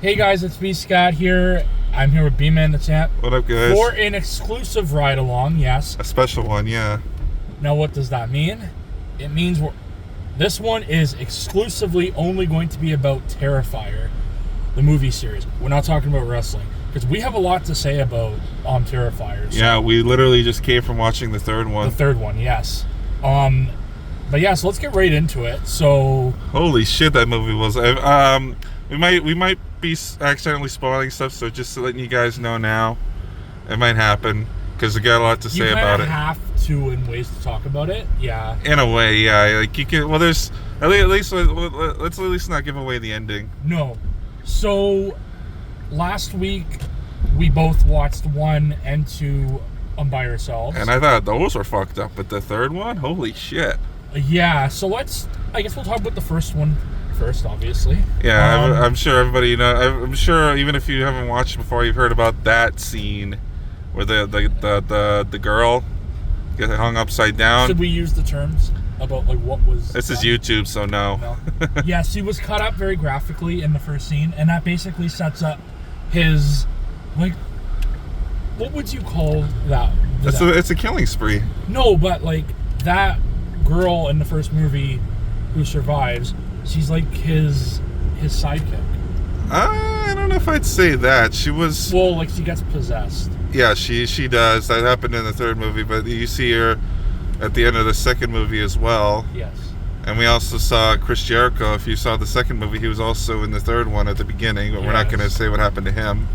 Hey guys, it's me, Scott here. I'm here with B-Man the Champ. What up, guys? For an exclusive ride along, yes. A special one, yeah. Now, what does that mean? It means this one is exclusively only going to be about Terrifier, the movie series. We're not talking about wrestling because we have a lot to say about Terrifier. So. Yeah, we literally just came from watching the third one. The third one, yes. But yeah, so let's get right into it. So, holy shit, that movie was. We might be accidentally spoiling stuff, so just to letting you guys know now, it might happen because we got a lot to say about it. You have to in ways to talk about it, yeah. In a way, yeah. Like you can. Well, there's at least let's at least not give away the ending. No. So last week we both watched 1 and 2 by ourselves, and I thought those were fucked up, but the third one, holy shit. Yeah. So I guess we'll talk about the first one first, obviously. Yeah, I'm sure everybody I'm sure even if you haven't watched before, you've heard about that scene where the girl gets hung upside down. Should we use the terms about like what was? This is YouTube, so no. Yes, he was cut up very graphically in the first scene, and that basically sets up his like. What would you call that? It's a killing spree. No, but like that girl in the first movie who survives, she's like his sidekick. I don't know if I'd say that. She was... Well, like she gets possessed. Yeah, she does. That happened in the third movie, but you see her at the end of the second movie as well. Yes. And we also saw Chris Jericho. If you saw the second movie, he was also in the third one at the beginning, but we're not going to say what happened to him.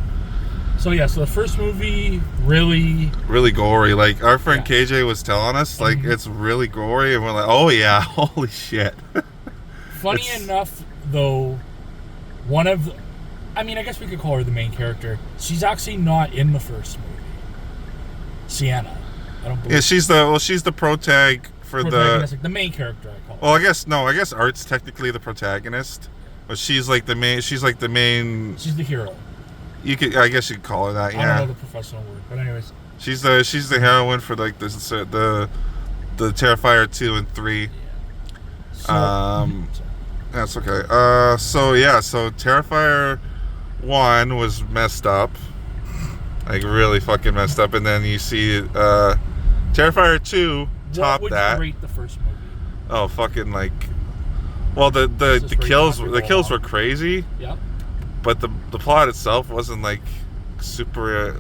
So yeah, so the first movie really gory. Like our friend KJ was telling us, like it's really gory, and we're like, oh yeah, holy shit. Funny enough, though, I guess we could call her the main character. She's actually not in the first movie. Sienna, I don't believe. Yeah, she's the protag for the main character. I call her. Well, I guess Art's technically the protagonist, but she's like the main. She's the hero. I guess you could call her that. Yeah. I don't know the professional word, but anyways. She's the heroine for like the Terrifier 2 and 3. Yeah. That's okay. So Terrifier 1 was messed up. Like really fucking messed up, and then you see Terrifier 2 top that. What would you rate the first movie? Oh, fucking like. Well, the kills were crazy. Yep. But the plot itself wasn't like super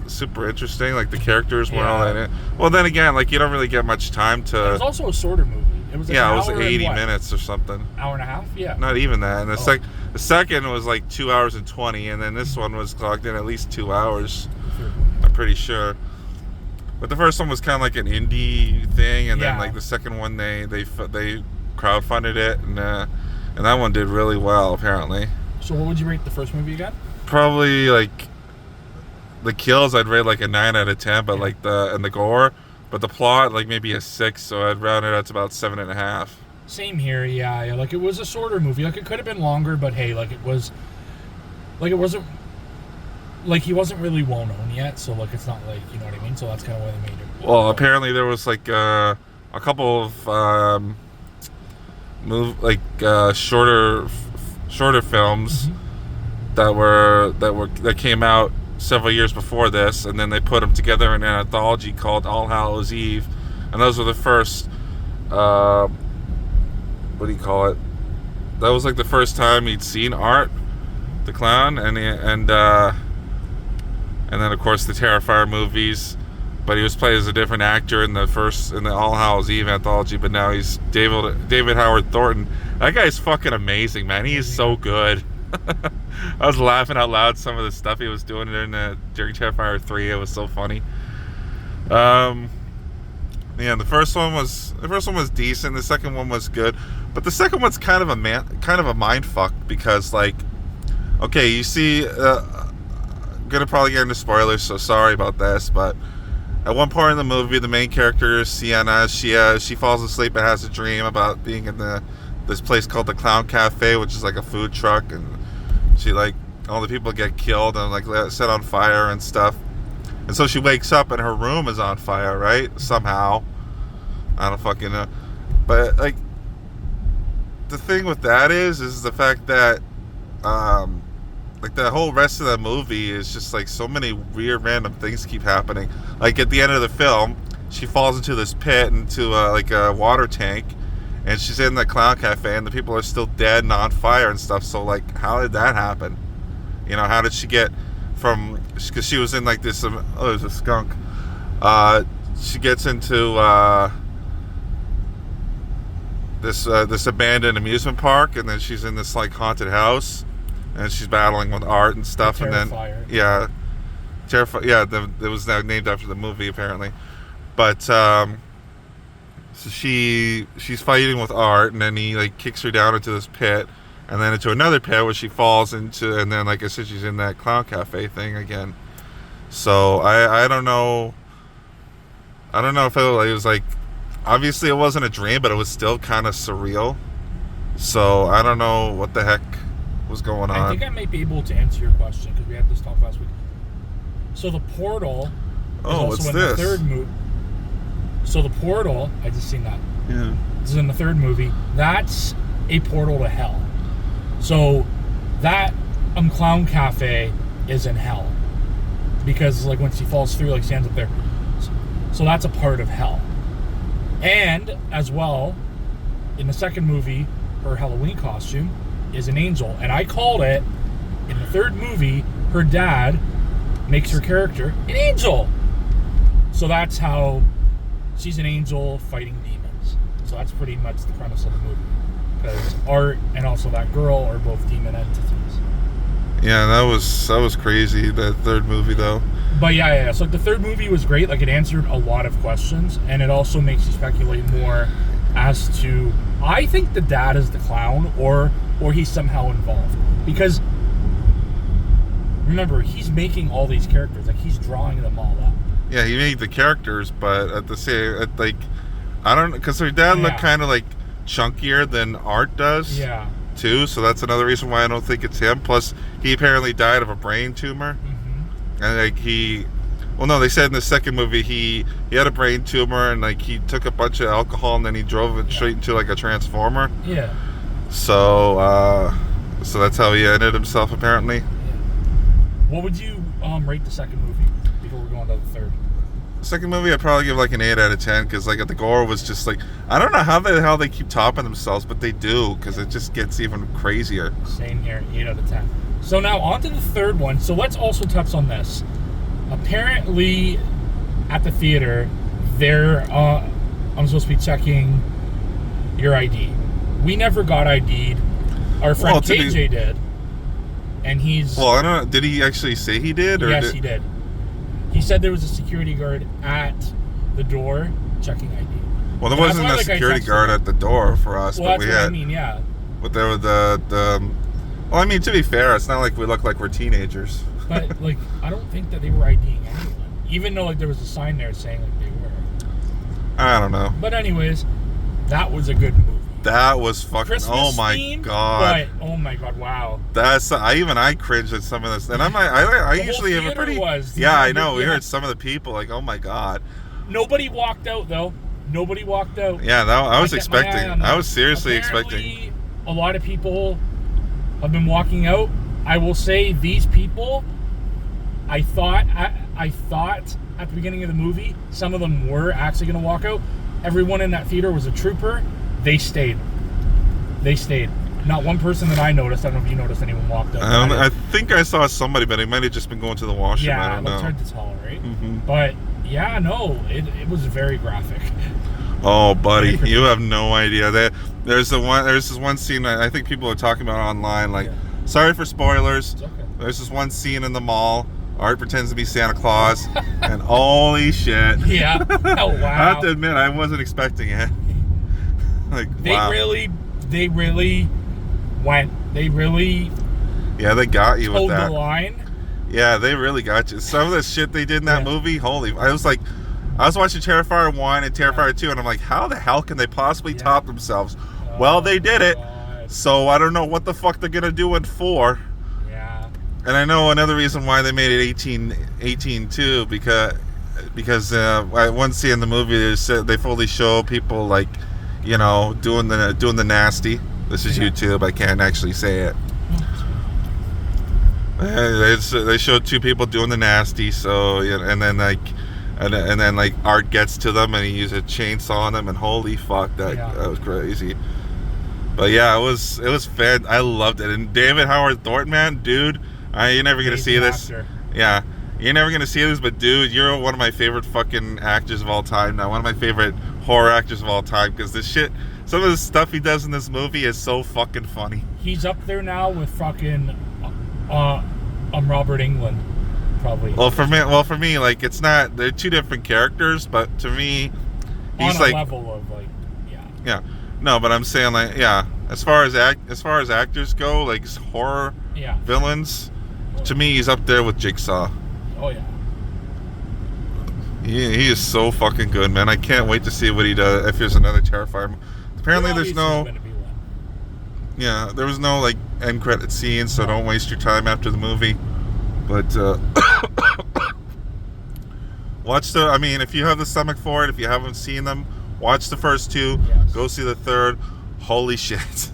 interesting. Like the characters weren't all that. Well, then again, like you don't really get much time to. It was also a shorter movie. It was like it was 80 minutes or something. Hour and a half, yeah. Not even that. And the second was like 2 hours and 20, and then this one was clocked in at least 2 hours. I'm pretty sure. But the first one was kind of like an indie thing, and then like the second one they crowdfunded it, and that one did really well apparently. So what would you rate the first movie again? Probably like the kills I'd rate like a 9 out of 10, but like the gore, but the plot like maybe a 6, so I'd round it out to about 7.5. Same here, yeah. Like it was a shorter movie. Like it could have been longer, but hey, like it wasn't like he wasn't really well known yet, so like it's not like, you know what I mean? So that's kind of why they made it. Well, apparently there was like a couple of shorter films that came out several years before this, and then they put them together in an anthology called All Hallows Eve, and those were the first what do you call it? That was like the first time he'd seen Art the clown, and then of course the Terrifier movies. But he was played as a different actor in the All Hallows Eve anthology, but now he's David Howard Thornton. That guy's fucking amazing, man. He is so good. I was laughing out loud some of the stuff he was doing during Terrifier 3. It was so funny. The first one was decent. The second one was good, but the second one's kind of a mind fuck because like, okay, you see, I'm gonna probably get into spoilers, so sorry about this, but. At one point in the movie, the main character, Sienna, she falls asleep and has a dream about being in this place called the Clown Cafe, which is like a food truck, and she like all the people get killed and like set on fire and stuff. And so she wakes up and her room is on fire, right? Somehow, I don't fucking know. But like, the thing with that is the fact that like the whole rest of the movie is just like so many weird random things keep happening. Like at the end of the film, she falls into this pit, into like a water tank, and she's in the clown cafe, and the people are still dead and on fire and stuff. So like, how did that happen? You know, how did she get from? Because she was in like this. Oh, there's a skunk. She gets into this abandoned amusement park, and then she's in this like haunted house, and she's battling with art and stuff. And then Terrifer. Yeah, it was now named after the movie apparently. But so she's fighting with art, and then he like kicks her down into this pit, and then into another pit where she falls into, and then like I said, she's in that clown cafe thing again. So I don't know. I don't know if it was like, obviously it wasn't a dream, but it was still kind of surreal. So I don't know what the heck was going on. I think I might be able to answer your question because we had this talk last week. So the portal. Oh, what's this? The third movie. So the portal, I just seen that. Yeah. This is in the third movie. That's a portal to hell. So that clown cafe is in hell because like when she falls through, like stands up there. So that's a part of hell. And as well, in the second movie, her Halloween costume is an angel. And I called it, in the third movie, her dad makes her character an angel. So that's how she's an angel fighting demons. So that's pretty much the premise of the movie. Because Art and also that girl are both demon entities. Yeah, that was crazy, that third movie though. But yeah. So like the third movie was great. Like it answered a lot of questions, and it also makes you speculate more as to. I think the dad is the clown, or he's somehow involved, because remember he's making all these characters. Like he's drawing them all up. Yeah, he made the characters, but at the same, like, I don't, because her dad looked kind of like chunkier than Art does. Yeah. Too, so that's another reason why I don't think it's him. Plus, he apparently died of a brain tumor. Mm-hmm. And like they said in the second movie he had a brain tumor, and like he took a bunch of alcohol and then he drove it straight into like a transformer. Yeah. So that's how he ended himself apparently. Yeah. What would you rate the second movie before we're going to the third? Second movie, I'd probably give like an 8 out of 10 because like the gore was just like, I don't know how they keep topping themselves, but they do, because it just gets even crazier. Same here, 8 out of 10. So now on to the third one. So let's also touch on this. Apparently at the theater, I'm supposed to be checking your ID. We never got ID'd. Our friend KJ did. And he's... Well, I don't know. Did he actually say he did? Or yes, he did. He said there was a security guard at the door checking ID. Well, there wasn't a security guard at the door for us, well, but we had. I mean, yeah. But there were the. Well, I mean, to be fair, it's not like we look like we're teenagers. But like, I don't think that they were IDing anyone, even though like there was a sign there saying like they were. I don't know. But anyways, that was a good movie. That was fucking. Christmas oh my theme, god. But, oh my god! Wow. That's I cringed at some of this, and I usually have a pretty. Yeah, I know. We heard some of the people like, oh my god. Nobody walked out though. Nobody walked out. Yeah, I was expecting. I was seriously expecting. A lot of people have been walking out. I will say these people. I thought at the beginning of the movie, some of them were actually going to walk out. Everyone in that theater was a trooper. They stayed. Not one person that I noticed. I don't know if you noticed anyone walked out. I think I saw somebody, but he might have just been going to the washroom. Yeah, I don't know. It's hard to tell, right? Mm-hmm. But yeah, no, it was very graphic. Oh, buddy, you have no idea. There's this one scene I think people are talking about online. Like, sorry for spoilers. It's okay. There's this one scene in the mall. Art pretends to be Santa Claus, and holy shit! Yeah. Oh wow. I have to admit, I wasn't expecting it. Like, wow. They really went. They really. Yeah, they got you with that. The line. Yeah, they really got you. Some of the shit they did in that movie, holy! I was watching Terrifier 1 and Terrifier 2, and I'm like, how the hell can they possibly top themselves? Well, they did it. God. So I don't know what the fuck they're gonna do in 4. Yeah. And I know another reason why they made it 18 too, because one scene in the movie they fully show people like, you know, doing the nasty. This is YouTube. I can't actually say it. They showed two people doing the nasty, so and then like Art gets to them and he uses a chainsaw on them, and holy fuck, that was crazy. But yeah, it was fun. I loved it. And David Howard Thornton, man, dude, you're never gonna see this. Actor. Yeah, you're never gonna see this, but dude, you're one of my favorite fucking actors of all time now. One of my favorite horror actors of all time, because this shit, some of the stuff he does in this movie is so fucking funny. He's up there now with fucking Robert Englund, probably. Well, for me, like, it's not. They're two different characters, but to me, he's on a like level of like, yeah. No, but I'm saying, like, yeah. As far as actors go, like horror villains, to me, he's up there with Jigsaw. Oh yeah. He is so fucking good, man. I can't wait to see what he does if there's another Terrifier. Apparently, there's no. Yeah, there was no like end credit scene, so don't waste your time after the movie. But watch the. I mean, if you have the stomach for it, if you haven't seen them, watch the first two. Yes. Go see the third. Holy shit!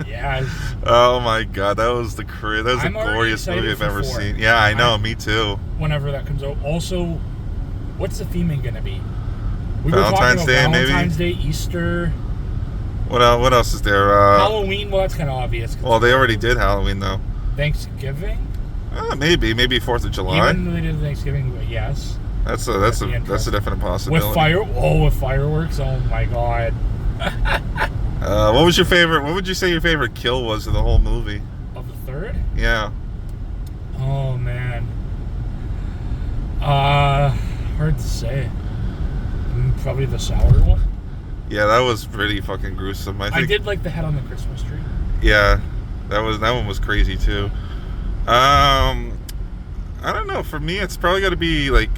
Yeah. Oh my god, that was the glorious movie I've ever seen. Yeah, I know, me too. Whenever that comes out. Also, what's the theming gonna be? Valentine's Day, maybe. Valentine's Day, Easter. What else is there? Halloween. Well, that's kind of obvious. Well, they already did Halloween though. Thanksgiving. Maybe 4th of July. Even though they did Thanksgiving, but yes. That's a definite possibility. With fireworks. Oh my god. What was your favorite? What would you say your favorite kill was of the whole movie? Of the third? Yeah. Oh man. Hard to say. Probably the sour one. Yeah, that was pretty fucking gruesome. I did like the head on the Christmas tree. Yeah, that one was crazy too. I don't know. For me, it's probably got to be like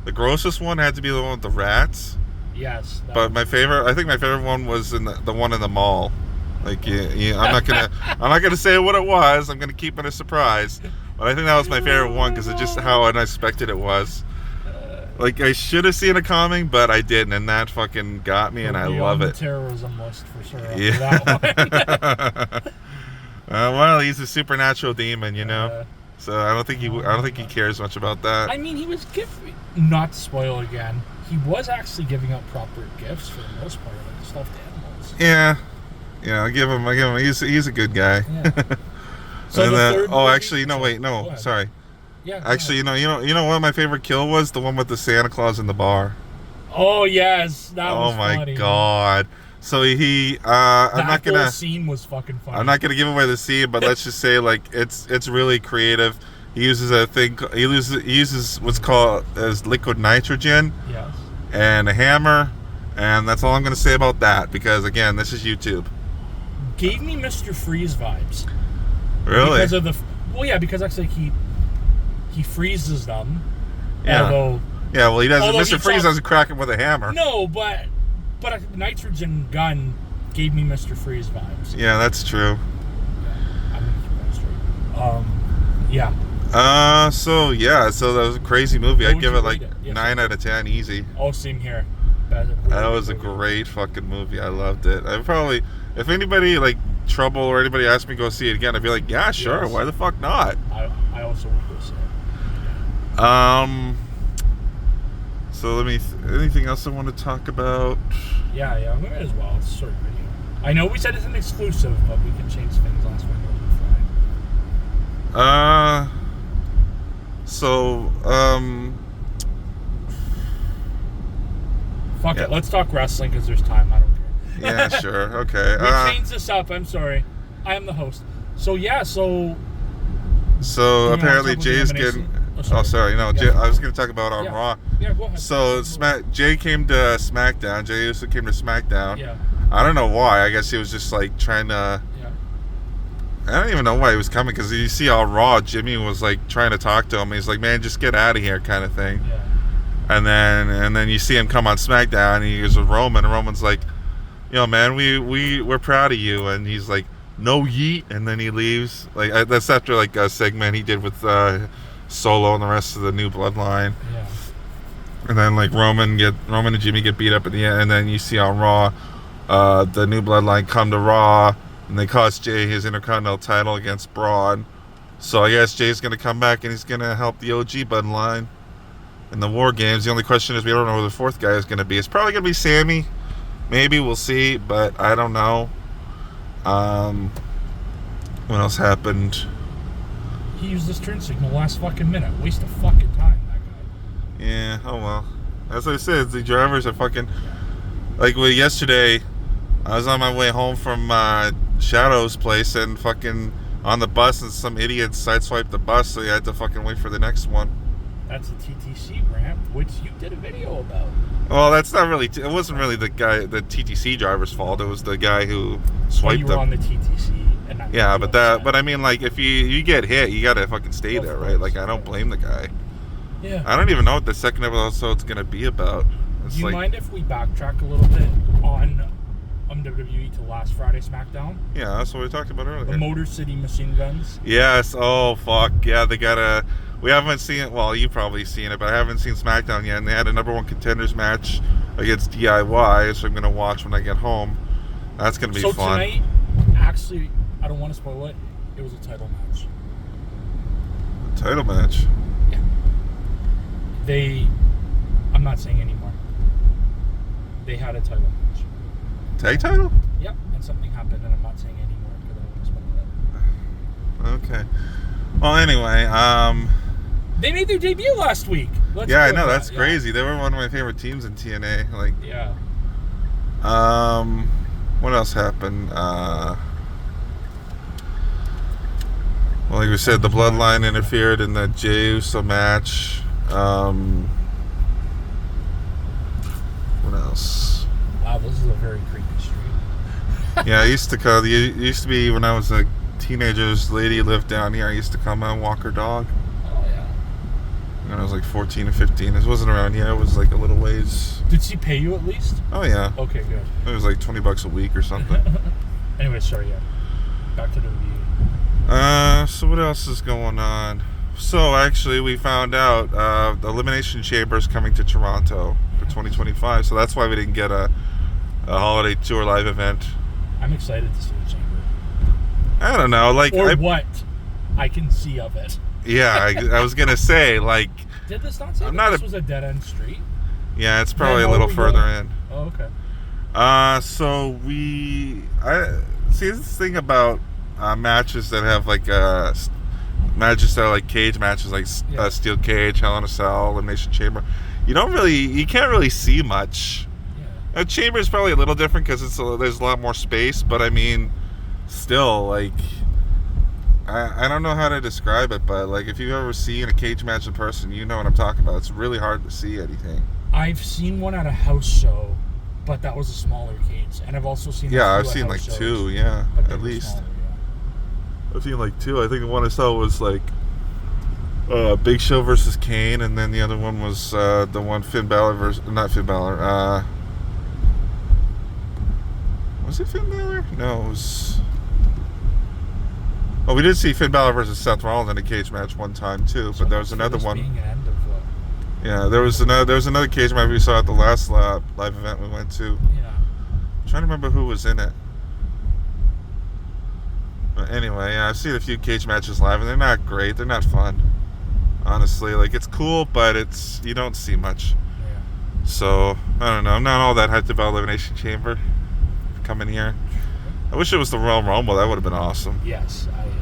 the grossest one had to be the one with the rats. Yes. But I think my favorite one was in the one in the mall. Like, I'm not gonna say what it was. I'm gonna keep it a surprise. But I think that was my favorite one because of just how unexpected it was. Like, I should have seen it coming, but I didn't, and that fucking got me, and I love it. Terrorism list for sure. Yeah. That one. Well, he's a supernatural demon, you know. So I don't think he cares much about that. I mean, he was giving, not to spoil again, he was actually giving out proper gifts for the most part, like stuffed animals. Yeah. I give him. He's a good guy. Yeah. So and then, actually, no, wait, no, sorry. Yeah. Actually, you know what my favorite kill was? The one with the Santa Claus in the bar. Oh yes, that was funny. Oh my god. So I'm not gonna. That whole scene was fucking funny. I'm not gonna give away the scene, but let's just say like it's really creative. He uses a thing. He uses what's called as liquid nitrogen. Yes. And a hammer, and that's all I'm gonna say about that because again, this is YouTube. Gave me Mr. Freeze vibes. Really? Because actually he freezes them. Yeah. Although he doesn't. Mr. Freeze doesn't crack him with a hammer. No, but a nitrogen gun gave me Mr. Freeze vibes. Yeah, that's true. Yeah, I'm gonna keep that straight. Yeah. So that was a crazy movie. I'd give it like 9 out of 10 easy. Oh, same here. That was a great fucking movie. I loved it. I probably, if anybody like trouble or anybody asked me to go see it again, I'd be like, yeah, sure. Yes. Why the fuck not? I also would go see it. So anything else I want to talk about? Yeah, we might as well. It's a short video. I know we said it's an exclusive, but we can change things last week. Fuck it. Let's talk wrestling because there's time. I don't care. Yeah, sure. Okay. We changed this up. I'm sorry. I am the host. So apparently Jay's getting. I was going to talk about on Raw. Yeah, go ahead. So Jay came to SmackDown. Jay Uso came to SmackDown. Yeah. I don't know why. I guess he was just like trying to. Yeah. I don't even know why he was coming because you see on Raw, Jimmy was like trying to talk to him. He's like, "Man, just get out of here," kind of thing. Yeah. And then you see him come on SmackDown. And he goes with Roman, and Roman's like, man, we're proud of you. And he's like, no yeet, and then he leaves. Like that's after like a segment he did with Solo and the rest of the New Bloodline. Yeah. And then like Roman and Jimmy get beat up at the end, and then you see on Raw, the New Bloodline come to Raw, and they cost Jay his Intercontinental title against Braun. So I guess Jay's going to come back and he's going to help the OG bloodline in the War Games. The only question is we don't know who the fourth guy is going to be. It's probably going to be Sammy. Maybe, we'll see, but I don't know. What else happened? He used this turn signal last fucking minute. Waste of fucking time, that guy. Yeah, oh well. As I said, the drivers are fucking... Like, yesterday, I was on my way home from Shadow's place and fucking on the bus and some idiot sideswiped the bus, so you had to fucking wait for the next one. That's the TTC ramp, which you did a video about. Well, that's not really... it wasn't really the TTC driver's fault. It was the guy who swiped you them. were on the TTC. And not Yeah, the but I mean, like, if you get hit, you gotta fucking stay there, right? Like, I don't blame the guy. Yeah. I don't even know what the second episode's gonna be about. It's Do you like, mind if we backtrack a little bit on WWE to last Friday SmackDown? yeah, that's what we talked about earlier. The Motor City Machine Guns. Yes. Oh fuck. Yeah, they gotta. We haven't seen it. Well, you've probably seen it, but I haven't seen SmackDown yet. And they had a #1 contenders match against DIY, so I'm gonna watch when I get home. That's gonna be fun. So tonight, actually, I don't want to spoil it. It was a title match. Title match. Yeah. I'm not saying anymore. They had a title match. Tag title? Yep. And something happened, and I'm not saying anymore because I don't want to spoil it. Okay. Well, anyway, They made their debut last week. Let's yeah, I go know, with that's that, crazy. They were one of my favorite teams in TNA. Like, Yeah. what else happened? Well, like we said, the Bloodline interfered in the Jey Uso match. What else? Wow, this is a very creepy street. Yeah, I used to be when I was a teenager. This lady lived down here. I used to come and walk her dog. Oh, yeah. When I was like 14 or 15. It wasn't around here. It was like a little ways. Did she pay you at least? Oh yeah. Okay, good. It was like $20 a week or something. Anyway, sorry, yeah. Back to the review. So what else is going on? So actually, we found out the Elimination Chamber is coming to Toronto for 2025. So that's why we didn't get a holiday tour live event. I'm excited to see the chamber. I don't know, like what I can see of it. Yeah, I was gonna say, like, Did this not say this was a dead end street? Yeah, it's probably Then a little we further going? in. Oh, okay. So I see this thing about matches that have like matches that are like cage matches, like steel cage, Hell in a Cell, Elimination Chamber. You can't really see much. Yeah. A chamber is probably a little different because there's a lot more space, but I mean, still, like, I don't know how to describe it, but like if you've ever seen a cage match in person, you know what I'm talking about. It's really hard to see anything. I've seen one at a house show, but that was a smaller cage, and I've also seen I've seen like shows, two, at least. Smaller, I've seen like two. I think the one I saw was like Big Show versus Kane, and then the other one was the one Finn Balor versus not Finn Balor. Was it Finn Balor? No, it was. Oh, we did see Finn Balor versus Seth Rollins in a cage match one time too, but there was another one. Being an end of, yeah, there was another cage match we saw at the last live event we went to. Yeah. I'm trying to remember who was in it. But anyway, yeah, I've seen a few cage matches live, and they're not great. They're not fun, honestly. Like, it's cool, but you don't see much. Yeah. So I don't know. I'm not all that hyped about Elimination Chamber coming here. I wish it was the Royal Rumble. That would have been awesome. Yes, I agree.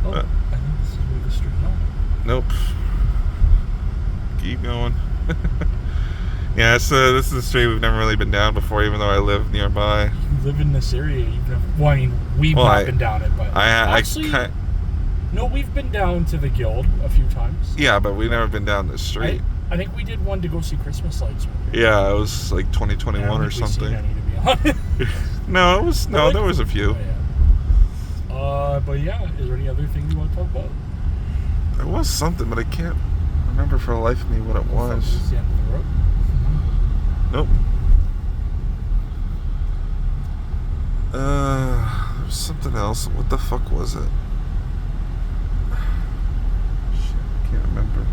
Oh, I think this is where the street. No. Nope. Keep going. Yeah, so this is a street we've never really been down before, even though I live nearby. You live in this area. We've not been down it, but no, we've been down to the Guild a few times. Yeah, but we've never been down this street. I think we did one to go see Christmas lights one year. Yeah, it was like 2021 or something. Seen any, to be honest. No, it was there was a few. Oh, yeah. But yeah, is there any other thing you want to talk about? There was something, but I can't remember for the life of me what it was. Is the end of the road? Nope. There was something else. What the fuck was it? Shit, I can't remember.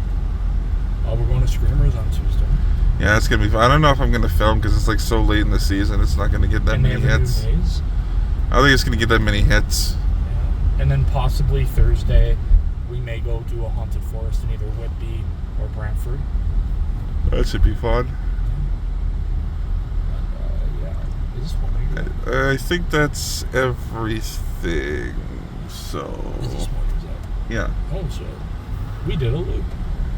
We're going to Screamers on Tuesday. Yeah, it's gonna be fun. I don't know if I'm gonna film because it's like so late in the season. It's not gonna get that many hits. I don't think it's gonna get that many hits. Yeah. And then possibly Thursday, we may go do a haunted forest in either Whitby or Brantford. That should be fun. And, yeah. Is this one? I think that's everything. So. Is this one? Is that? Yeah. Oh, so we did a loop.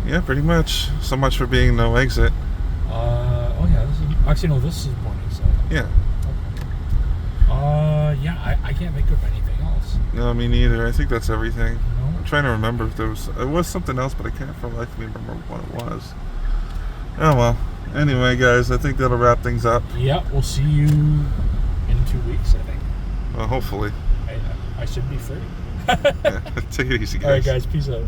Yeah, pretty much. So much for being no exit. Oh yeah, this is actually no. This is morning. So. Yeah. Okay. Yeah. I can't think of anything else. No, me neither. I think that's everything. No? I'm trying to remember if it was something else, but I can't for the life of me remember what it was. Oh well. Anyway, guys, I think that'll wrap things up. Yeah, we'll see you in 2 weeks, I think. Well, hopefully. I should be free. Yeah. Take it easy, guys. All right, guys. Peace out.